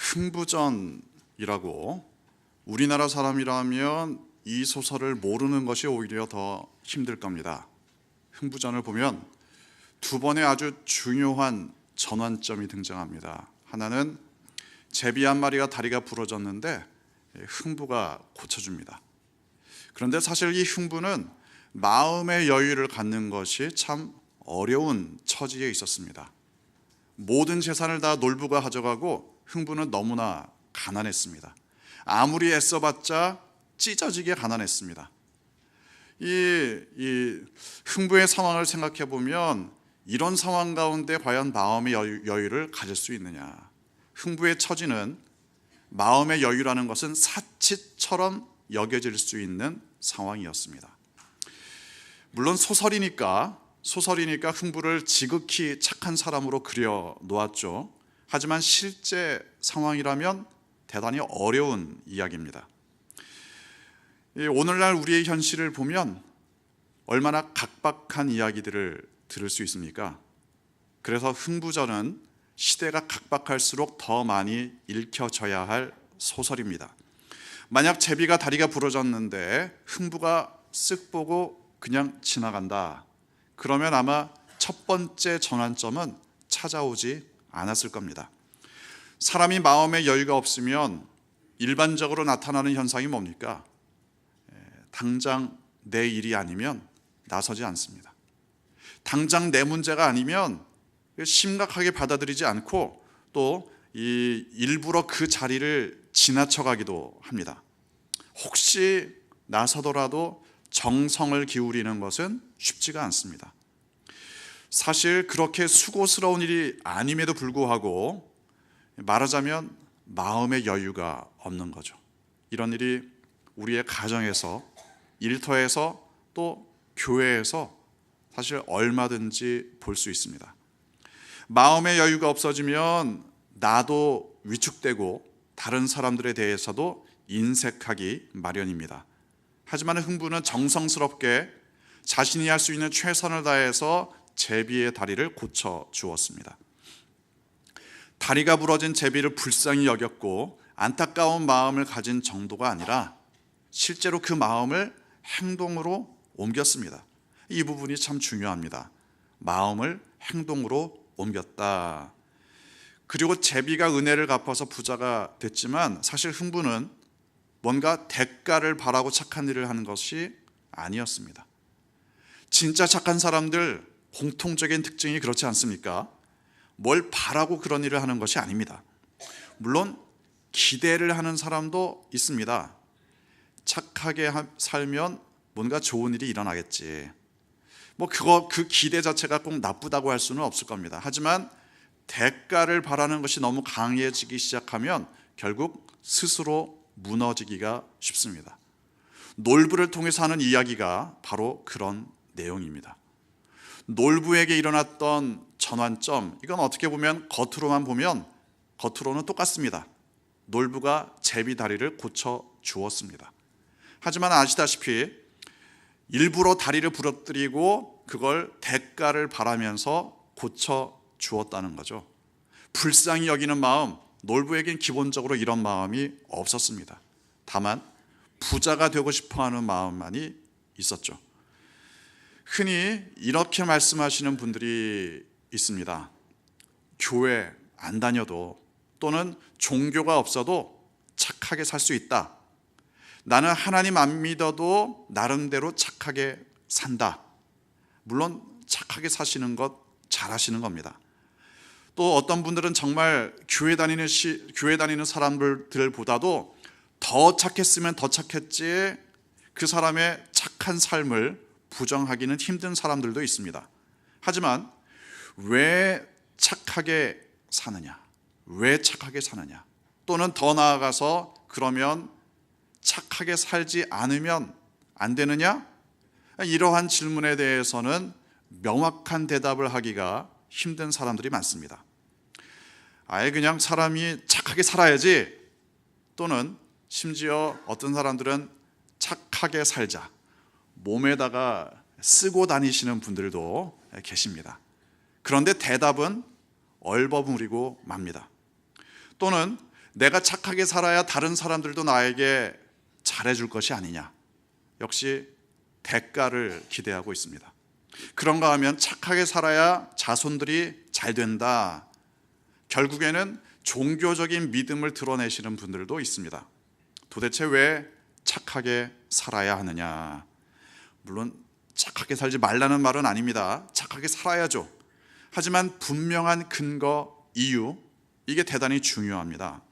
흥부전이라고, 우리나라 사람이라면 이 소설을 모르는 것이 오히려 더 힘들 겁니다. 흥부전을 보면 두 번의 아주 중요한 전환점이 등장합니다. 하나는 제비 한 마리가 다리가 부러졌는데 흥부가 고쳐줍니다. 그런데 사실 이 흥부는 마음의 여유를 갖는 것이 참 어려운 처지에 있었습니다. 모든 재산을 다 놀부가 가져가고 흥부는 너무나 가난했습니다. 아무리 애써봤자 찢어지게 가난했습니다. 이 흥부의 상황을 생각해 보면 이런 상황 가운데 과연 마음의 여유를 가질 수 있느냐? 흥부의 처지는 마음의 여유라는 것은 사치처럼 여겨질 수 있는 상황이었습니다. 물론 소설이니까 흥부를 지극히 착한 사람으로 그려 놓았죠. 하지만 실제 상황이라면 대단히 어려운 이야기입니다. 오늘날 우리의 현실을 보면 얼마나 각박한 이야기들을 들을 수 있습니까? 그래서 흥부전은 시대가 각박할수록 더 많이 읽혀져야 할 소설입니다. 만약 제비가 다리가 부러졌는데 흥부가 쓱 보고 그냥 지나간다, 그러면 아마 첫 번째 전환점은 찾아오지 않았을 겁니다. 사람이 마음의 여유가 없으면 일반적으로 나타나는 현상이 뭡니까? 당장 내 일이 아니면 나서지 않습니다. 당장 내 문제가 아니면 심각하게 받아들이지 않고 또 일부러 그 자리를 지나쳐가기도 합니다. 혹시 나서더라도 정성을 기울이는 것은 쉽지가 않습니다. 사실 그렇게 수고스러운 일이 아님에도 불구하고 말하자면 마음의 여유가 없는 거죠. 이런 일이 우리의 가정에서, 일터에서, 또 교회에서 사실 얼마든지 볼 수 있습니다. 마음의 여유가 없어지면 나도 위축되고 다른 사람들에 대해서도 인색하기 마련입니다. 하지만 흥부는 정성스럽게 자신이 할 수 있는 최선을 다해서 제비의 다리를 고쳐 주었습니다. 다리가 부러진 제비를 불쌍히 여겼고 안타까운 마음을 가진 정도가 아니라 실제로 그 마음을 행동으로 옮겼습니다. 이 부분이 참 중요합니다. 마음을 행동으로 옮겼다. 그리고 제비가 은혜를 갚아서 부자가 됐지만 사실 흥부는 뭔가 대가를 바라고 착한 일을 하는 것이 아니었습니다. 진짜 착한 사람들 공통적인 특징이 그렇지 않습니까? 뭘 바라고 그런 일을 하는 것이 아닙니다. 물론 기대를 하는 사람도 있습니다. 착하게 살면 뭔가 좋은 일이 일어나겠지. 그 기대 자체가 꼭 나쁘다고 할 수는 없을 겁니다. 하지만 대가를 바라는 것이 너무 강해지기 시작하면 결국 스스로 무너지기가 쉽습니다. 놀부를 통해서 하는 이야기가 바로 그런 내용입니다. 놀부에게 일어났던 전환점, 이건 어떻게 보면 겉으로는 똑같습니다. 놀부가 제비 다리를 고쳐 주었습니다. 하지만 아시다시피 일부러 다리를 부러뜨리고 그걸 대가를 바라면서 고쳐 주었다는 거죠. 불쌍히 여기는 마음, 놀부에겐 기본적으로 이런 마음이 없었습니다. 다만 부자가 되고 싶어하는 마음만이 있었죠. 흔히 이렇게 말씀하시는 분들이 있습니다. 교회 안 다녀도 또는 종교가 없어도 착하게 살 수 있다. 나는 하나님 안 믿어도 나름대로 착하게 산다. 물론 착하게 사시는 것 잘하시는 겁니다. 또 어떤 분들은 정말 교회 다니는 사람들보다도 더 착했으면 더 착했지 그 사람의 착한 삶을 부정하기는 힘든 사람들도 있습니다. 하지만 왜 착하게 사느냐? 왜 착하게 사느냐? 또는 더 나아가서 그러면 착하게 살지 않으면 안 되느냐? 이러한 질문에 대해서는 명확한 대답을 하기가 힘든 사람들이 많습니다. 아예 그냥 사람이 착하게 살아야지, 또는 심지어 어떤 사람들은 착하게 살자, 몸에다가 쓰고 다니시는 분들도 계십니다. 그런데 대답은 얼버무리고 맙니다. 또는 내가 착하게 살아야 다른 사람들도 나에게 잘해줄 것이 아니냐. 역시 대가를 기대하고 있습니다. 그런가 하면 착하게 살아야 자손들이 잘 된다. 결국에는 종교적인 믿음을 드러내시는 분들도 있습니다. 도대체 왜 착하게 살아야 하느냐? 물론 착하게 살지 말라는 말은 아닙니다. 착하게 살아야죠. 하지만 분명한 근거, 이유, 이게 대단히 중요합니다.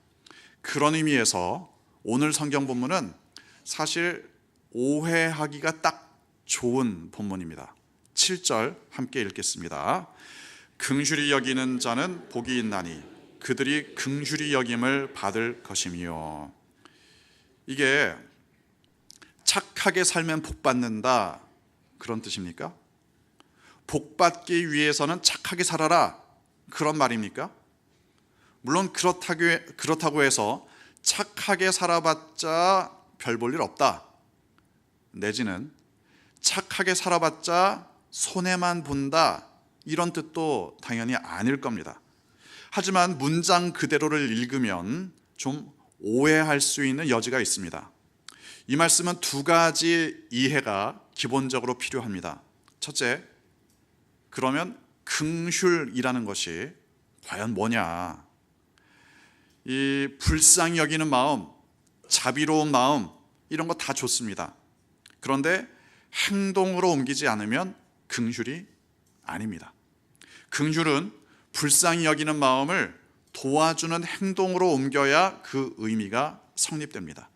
그런 의미에서 오늘 성경 본문은 사실 오해하기가 딱 좋은 본문입니다. 7절 함께 읽겠습니다. 긍휼히 여기는 자는 복이 있나니 그들이 긍휼히 여김을 받을 것이며. 이게 착하게 살면 복 받는다 그런 뜻입니까? 복 받기 위해서는 착하게 살아라 그런 말입니까? 물론 그렇다고 해서 착하게 살아봤자 별 볼 일 없다, 내지는 착하게 살아봤자 손해만 본다, 이런 뜻도 당연히 아닐 겁니다. 하지만 문장 그대로를 읽으면 좀 오해할 수 있는 여지가 있습니다. 이 말씀은 두 가지 이해가 기본적으로 필요합니다. 첫째, 그러면 긍휼이라는 것이 과연 뭐냐? 이 불쌍히 여기는 마음, 자비로운 마음, 이런 거 다 좋습니다. 그런데 행동으로 옮기지 않으면 긍휼이 아닙니다. 긍휼은 불쌍히 여기는 마음을 도와주는 행동으로 옮겨야 그 의미가 성립됩니다.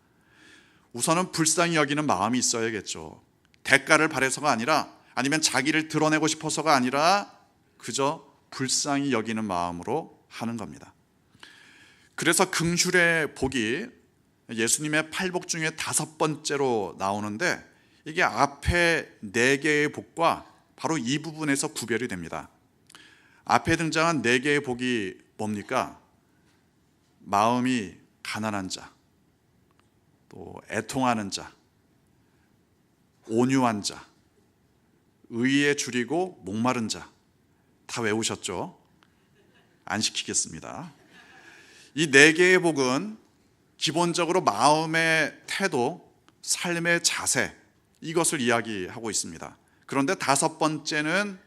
우선은 불쌍히 여기는 마음이 있어야겠죠. 대가를 바라서가 아니라, 아니면 자기를 드러내고 싶어서가 아니라 그저 불쌍히 여기는 마음으로 하는 겁니다. 그래서 긍휼의 복이 예수님의 8복 중에 5번째로 나오는데, 이게 앞에 4개의 복과 바로 이 부분에서 구별이 됩니다. 앞에 등장한 4개의 복이 뭡니까? 마음이 가난한 자, 또 애통하는 자, 온유한 자, 의에 줄이고 목마른 자. 다 외우셨죠? 안 시키겠습니다. 이 4개의 복은 기본적으로 마음의 태도, 삶의 자세, 이것을 이야기하고 있습니다. 그런데 5번째는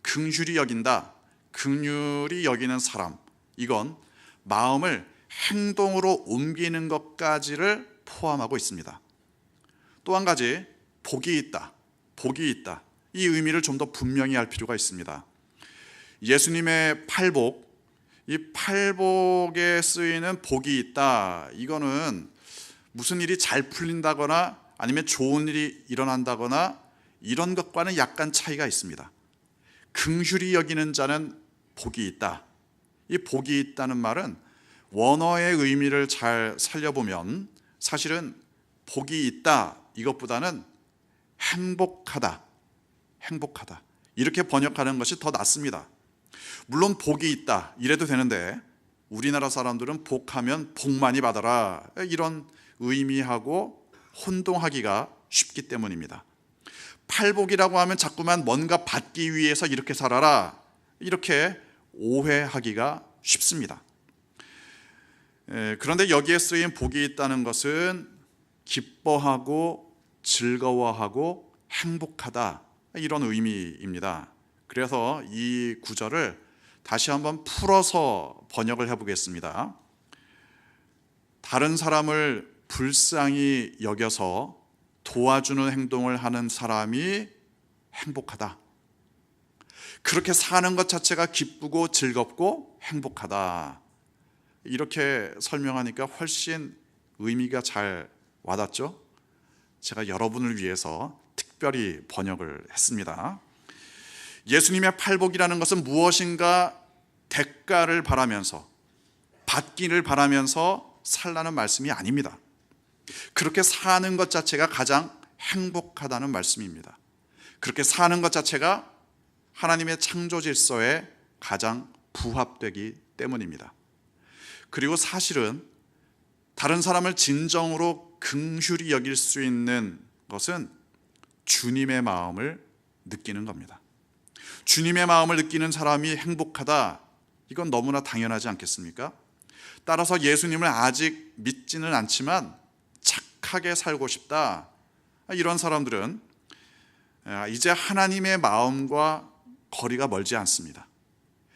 긍휼히 여긴다, 긍휼히 여기는 사람. 이건 마음을 행동으로 옮기는 것까지를 포함하고 있습니다. 또 한 가지, 복이 있다, 복이 있다. 이 의미를 좀 더 분명히 할 필요가 있습니다. 예수님의 8복, 이 8복에 쓰이는 복이 있다, 이거는 무슨 일이 잘 풀린다거나 아니면 좋은 일이 일어난다거나 이런 것과는 약간 차이가 있습니다. 긍휼히 여기는 자는 복이 있다. 이 복이 있다는 말은 원어의 의미를 잘 살려보면 사실은 복이 있다 이것보다는 행복하다, 행복하다, 이렇게 번역하는 것이 더 낫습니다. 물론 복이 있다 이래도 되는데 우리나라 사람들은 복하면 복 많이 받아라, 이런 의미하고 혼동하기가 쉽기 때문입니다. 팔복이라고 하면 자꾸만 뭔가 받기 위해서 이렇게 살아라, 이렇게 오해하기가 쉽습니다. 그런데 여기에 쓰인 복이 있다는 것은 기뻐하고 즐거워하고 행복하다, 이런 의미입니다. 그래서 이 구절을 다시 한번 풀어서 번역을 해보겠습니다. 다른 사람을 불쌍히 여겨서 도와주는 행동을 하는 사람이 행복하다. 그렇게 사는 것 자체가 기쁘고 즐겁고 행복하다. 이렇게 설명하니까 훨씬 의미가 잘 와닿죠? 제가 여러분을 위해서 특별히 번역을 했습니다. 예수님의 팔복이라는 것은 무엇인가 대가를 바라면서, 받기를 바라면서 살라는 말씀이 아닙니다. 그렇게 사는 것 자체가 가장 행복하다는 말씀입니다. 그렇게 사는 것 자체가 하나님의 창조 질서에 가장 부합되기 때문입니다. 그리고 사실은 다른 사람을 진정으로 긍휼히 여길 수 있는 것은 주님의 마음을 느끼는 겁니다. 주님의 마음을 느끼는 사람이 행복하다, 이건 너무나 당연하지 않겠습니까? 따라서 예수님을 아직 믿지는 않지만 착하게 살고 싶다, 이런 사람들은 이제 하나님의 마음과 거리가 멀지 않습니다.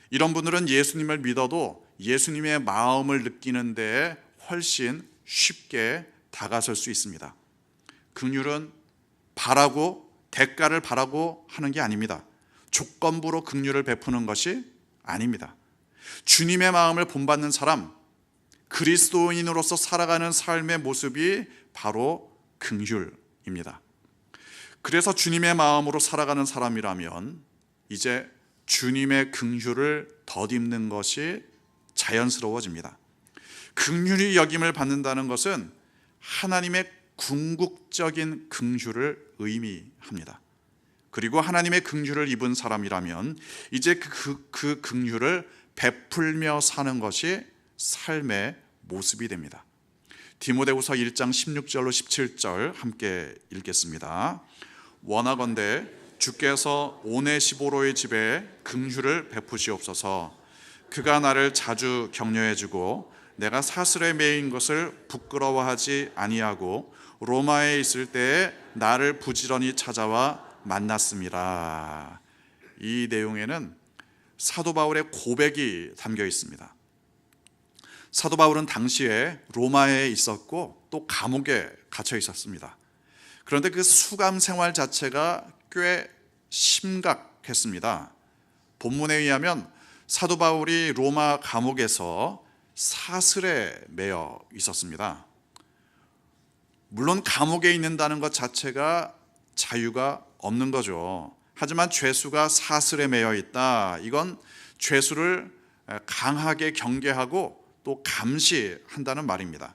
이런 분들은 예수님을 믿어도 예수님의 마음을 느끼는 데에 훨씬 쉽게 다가설 수 있습니다. 긍휼은 바라고 대가를 바라고 하는 게 아닙니다. 조건부로 긍휼을 베푸는 것이 아닙니다. 주님의 마음을 본받는 사람, 그리스도인으로서 살아가는 삶의 모습이 바로 긍휼입니다. 그래서 주님의 마음으로 살아가는 사람이라면 이제 주님의 긍휼을 덧입는 것이 자연스러워집니다. 긍휼히 여김을 받는다는 것은 하나님의 궁극적인 긍휼을 의미합니다. 그리고 하나님의 긍휼을 입은 사람이라면 이제 그 긍휼을 베풀며 사는 것이 삶의 모습이 됩니다. 디모데후서 1장 16절로 17절 함께 읽겠습니다. 원하건대 주께서 오네시보로의 집에 긍휼을 베푸시옵소서. 그가 나를 자주 격려해주고 내가 사슬에 매인 것을 부끄러워하지 아니하고 로마에 있을 때에 나를 부지런히 찾아와 만났습니다. 이 내용에는 사도 바울의 고백이 담겨 있습니다. 사도 바울은 당시에 로마에 있었고 또 감옥에 갇혀 있었습니다. 그런데 그 수감 생활 자체가 꽤 심각했습니다. 본문에 의하면 사도 바울이 로마 감옥에서 사슬에 매여 있었습니다. 물론 감옥에 있는다는 것 자체가 자유가 없는 거죠. 하지만 죄수가 사슬에 매여 있다, 이건 죄수를 강하게 경계하고 또 감시한다는 말입니다.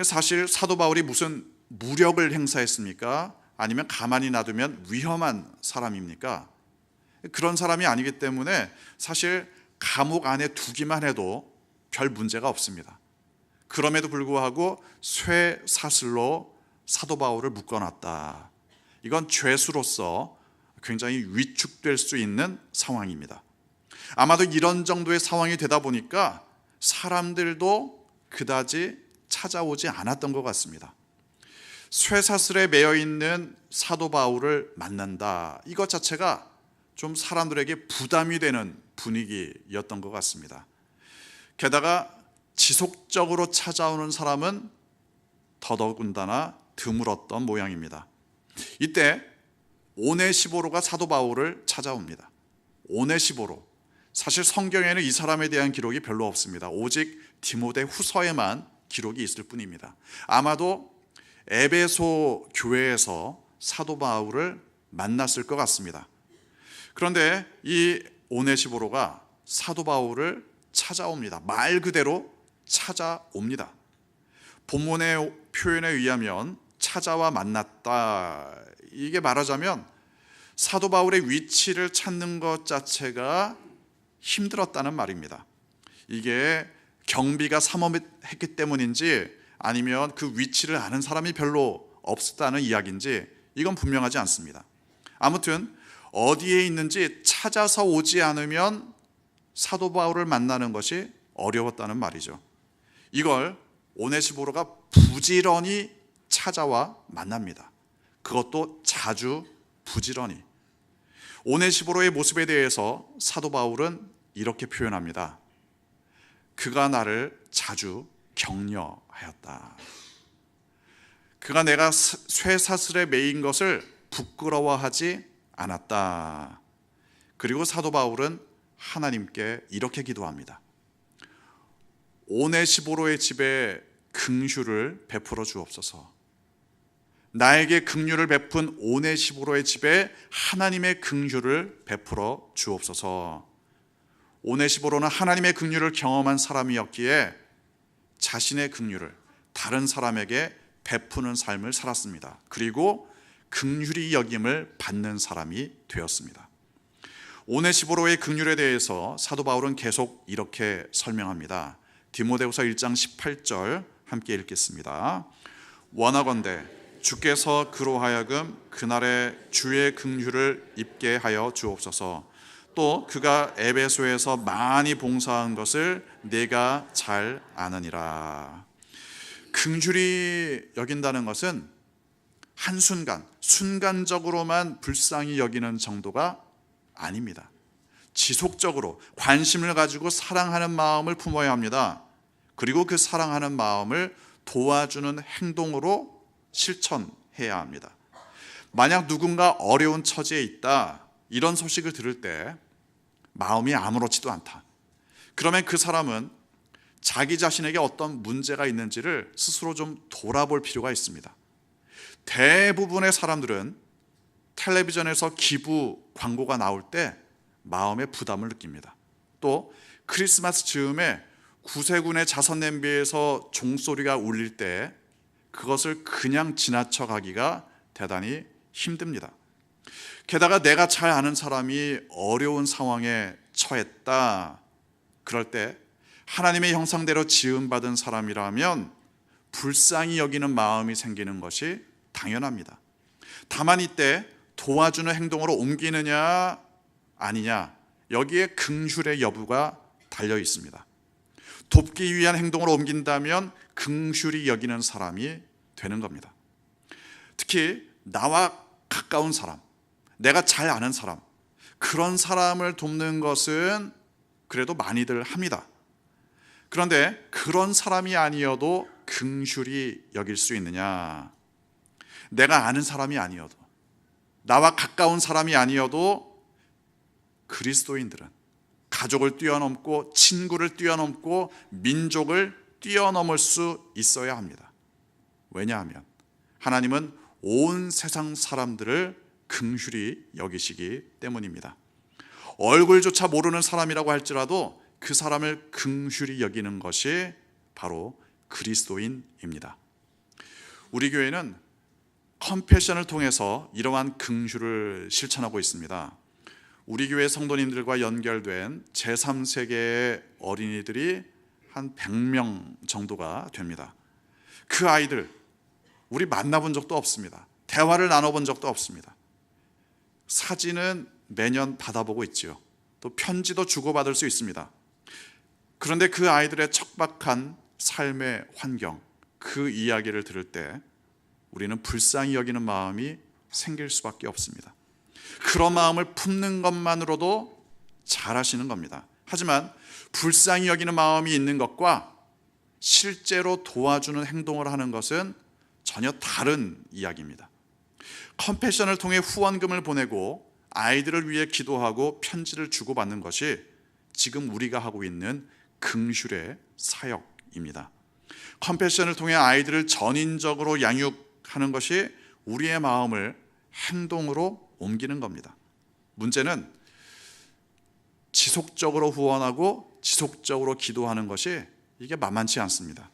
사실 사도 바울이 무슨 무력을 행사했습니까? 아니면 가만히 놔두면 위험한 사람입니까? 그런 사람이 아니기 때문에 사실 감옥 안에 두기만 해도 별 문제가 없습니다. 그럼에도 불구하고 쇠사슬로 사도 바울을 묶어놨다. 이건 죄수로서 굉장히 위축될 수 있는 상황입니다. 아마도 이런 정도의 상황이 되다 보니까 사람들도 그다지 찾아오지 않았던 것 같습니다. 쇠사슬에 매여 있는 사도 바울을 만난다, 이것 자체가 좀 사람들에게 부담이 되는 분위기였던 것 같습니다. 게다가 지속적으로 찾아오는 사람은 더더군다나 드물었던 모양입니다. 이때 오네시보로가 사도 바울을 찾아옵니다. 오네시보로, 사실 성경에는 이 사람에 대한 기록이 별로 없습니다. 오직 디모데 후서에만 기록이 있을 뿐입니다. 아마도 에베소 교회에서 사도 바울을 만났을 것 같습니다. 그런데 이 오네시보로가 사도 바울을 찾아옵니다. 말 그대로 찾아옵니다. 본문의 표현에 의하면 찾아와 만났다, 이게 말하자면 사도 바울의 위치를 찾는 것 자체가 힘들었다는 말입니다. 이게 경비가 삼엄했기 때문인지 아니면 그 위치를 아는 사람이 별로 없었다는 이야기인지 이건 분명하지 않습니다. 아무튼 어디에 있는지 찾아서 오지 않으면 사도 바울을 만나는 것이 어려웠다는 말이죠. 이걸 오네시보로가 부지런히 찾아와 만납니다. 그것도 자주 부지런히. 오네시보로의 모습에 대해서 사도 바울은 이렇게 표현합니다. 그가 나를 자주 격려하였다. 그가 내가 쇠사슬에 매인 것을 부끄러워하지 않았다. 그리고 사도 바울은 하나님께 이렇게 기도합니다. 오네시보로의 집에 긍휼을 베풀어 주옵소서. 나에게 긍휼을 베푼 오네시보로의 집에 하나님의 긍휼을 베풀어 주옵소서. 오네시보로는 하나님의 긍휼을 경험한 사람이었기에 자신의 긍휼을 다른 사람에게 베푸는 삶을 살았습니다. 그리고 긍휼히 여김을 받는 사람이 되었습니다. 오네시보로의 긍휼에 대해서 사도 바울은 계속 이렇게 설명합니다. 디모데후서 1장 18절 함께 읽겠습니다. 원하건대 주께서 그로 하여금 그날에 주의 긍휼을 입게 하여 주옵소서. 또 그가 에베소에서 많이 봉사한 것을 내가 잘 아느니라. 긍휼히 여긴다는 것은 한순간, 순간적으로만 불쌍히 여기는 정도가 아닙니다. 지속적으로 관심을 가지고 사랑하는 마음을 품어야 합니다. 그리고 그 사랑하는 마음을 도와주는 행동으로 실천해야 합니다. 만약 누군가 어려운 처지에 있다, 이런 소식을 들을 때 마음이 아무렇지도 않다, 그러면 그 사람은 자기 자신에게 어떤 문제가 있는지를 스스로 좀 돌아볼 필요가 있습니다. 대부분의 사람들은 텔레비전에서 기부 광고가 나올 때 마음의 부담을 느낍니다. 또 크리스마스 즈음에 구세군의 자선 냄비에서 종소리가 울릴 때 그것을 그냥 지나쳐 가기가 대단히 힘듭니다. 게다가 내가 잘 아는 사람이 어려운 상황에 처했다, 그럴 때 하나님의 형상대로 지음받은 사람이라면 불쌍히 여기는 마음이 생기는 것이 당연합니다. 다만 이때 도와주는 행동으로 옮기느냐 아니냐, 여기에 긍휼의 여부가 달려 있습니다. 돕기 위한 행동으로 옮긴다면 긍휼히 여기는 사람이 되는 겁니다. 특히 나와 가까운 사람, 내가 잘 아는 사람, 그런 사람을 돕는 것은 그래도 많이들 합니다. 그런데 그런 사람이 아니어도 긍휼히 여길 수 있느냐? 내가 아는 사람이 아니어도, 나와 가까운 사람이 아니어도 그리스도인들은 가족을 뛰어넘고 친구를 뛰어넘고 민족을 뛰어넘을 수 있어야 합니다. 왜냐하면 하나님은 온 세상 사람들을 긍휼히 여기시기 때문입니다. 얼굴조차 모르는 사람이라고 할지라도 그 사람을 긍휼히 여기는 것이 바로 그리스도인입니다. 우리 교회는 컴패션을 통해서 이러한 긍휼을 실천하고 있습니다. 우리 교회 성도님들과 연결된 제3세계의 어린이들이 한 100명 정도가 됩니다. 그 아이들 우리 만나본 적도 없습니다. 대화를 나눠본 적도 없습니다. 사진은 매년 받아보고 있지요. 또 편지도 주고받을 수 있습니다. 그런데 그 아이들의 척박한 삶의 환경, 그 이야기를 들을 때 우리는 불쌍히 여기는 마음이 생길 수밖에 없습니다. 그런 마음을 품는 것만으로도 잘하시는 겁니다. 하지만 불쌍히 여기는 마음이 있는 것과 실제로 도와주는 행동을 하는 것은 전혀 다른 이야기입니다. 컴패션을 통해 후원금을 보내고 아이들을 위해 기도하고 편지를 주고받는 것이 지금 우리가 하고 있는 긍휼의 사역입니다. 컴패션을 통해 아이들을 전인적으로 양육하는 것이 우리의 마음을 행동으로 옮기는 겁니다. 문제는 지속적으로 후원하고 지속적으로 기도하는 것이 이게 만만치 않습니다.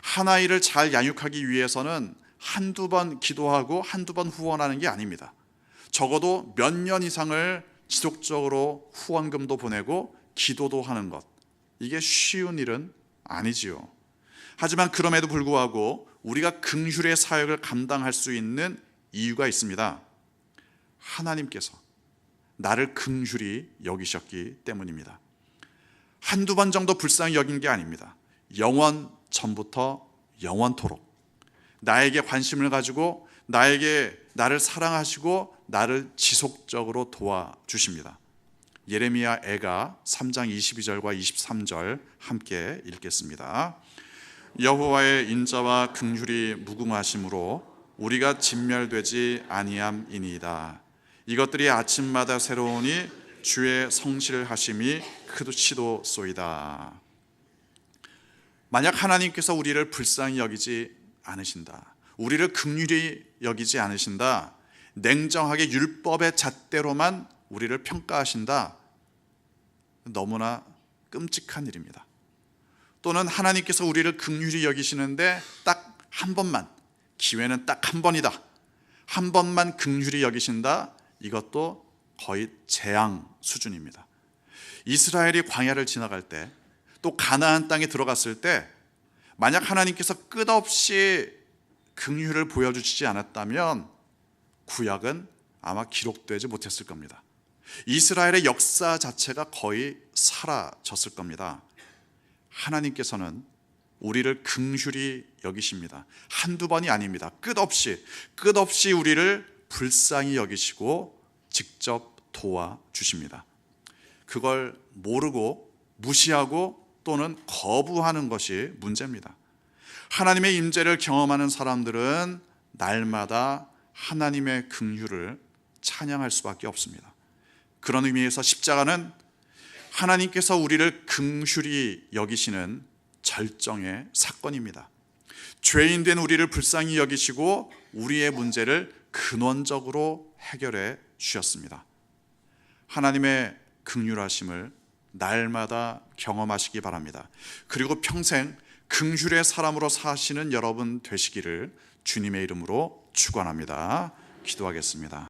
한 아이를 잘 양육하기 위해서는 한두 번 기도하고 한두 번 후원하는 게 아닙니다. 적어도 몇 년 이상을 지속적으로 후원금도 보내고 기도도 하는 것, 이게 쉬운 일은 아니지요. 하지만 그럼에도 불구하고 우리가 긍휼의 사역을 감당할 수 있는 이유가 있습니다. 하나님께서 나를 긍휼히 여기셨기 때문입니다. 한두 번 정도 불쌍히 여긴 게 아닙니다. 영원 전부터 영원토록 나에게 관심을 가지고 나를 사랑하시고 나를 지속적으로 도와주십니다. 예레미야 애가 3장 22절과 23절 함께 읽겠습니다. 여호와의 인자와 긍휼이 무궁하심으로 우리가 진멸되지 아니함이니이다. 이것들이 아침마다 새로우니 주의 성실하심이 크시도소이다. 만약 하나님께서 우리를 불쌍히 여기지 않으신다, 우리를 긍휼히 여기지 않으신다, 냉정하게 율법의 잣대로만 우리를 평가하신다, 너무나 끔찍한 일입니다. 또는 하나님께서 우리를 긍휼히 여기시는데 딱 한 번만, 기회는 딱 한 번이다, 한 번만 긍휼히 여기신다, 이것도 거의 재앙 수준입니다. 이스라엘이 광야를 지나갈 때, 또 가나안 땅에 들어갔을 때 만약 하나님께서 끝없이 긍휼을 보여주시지 않았다면 구약은 아마 기록되지 못했을 겁니다. 이스라엘의 역사 자체가 거의 사라졌을 겁니다. 하나님께서는 우리를 긍휼히 여기십니다. 한두 번이 아닙니다. 끝없이 우리를 불쌍히 여기시고 직접 도와주십니다. 그걸 모르고 무시하고 또는 거부하는 것이 문제입니다. 하나님의 임재를 경험하는 사람들은 날마다 하나님의 긍휼을 찬양할 수밖에 없습니다. 그런 의미에서 십자가는 하나님께서 우리를 긍휼히 여기시는 절정의 사건입니다. 죄인 된 우리를 불쌍히 여기시고 우리의 문제를 근원적으로 해결해 주셨습니다. 하나님의 긍휼하심을 날마다 경험하시기 바랍니다. 그리고 평생 긍휼의 사람으로 사시는 여러분 되시기를 주님의 이름으로 축원합니다. 기도하겠습니다.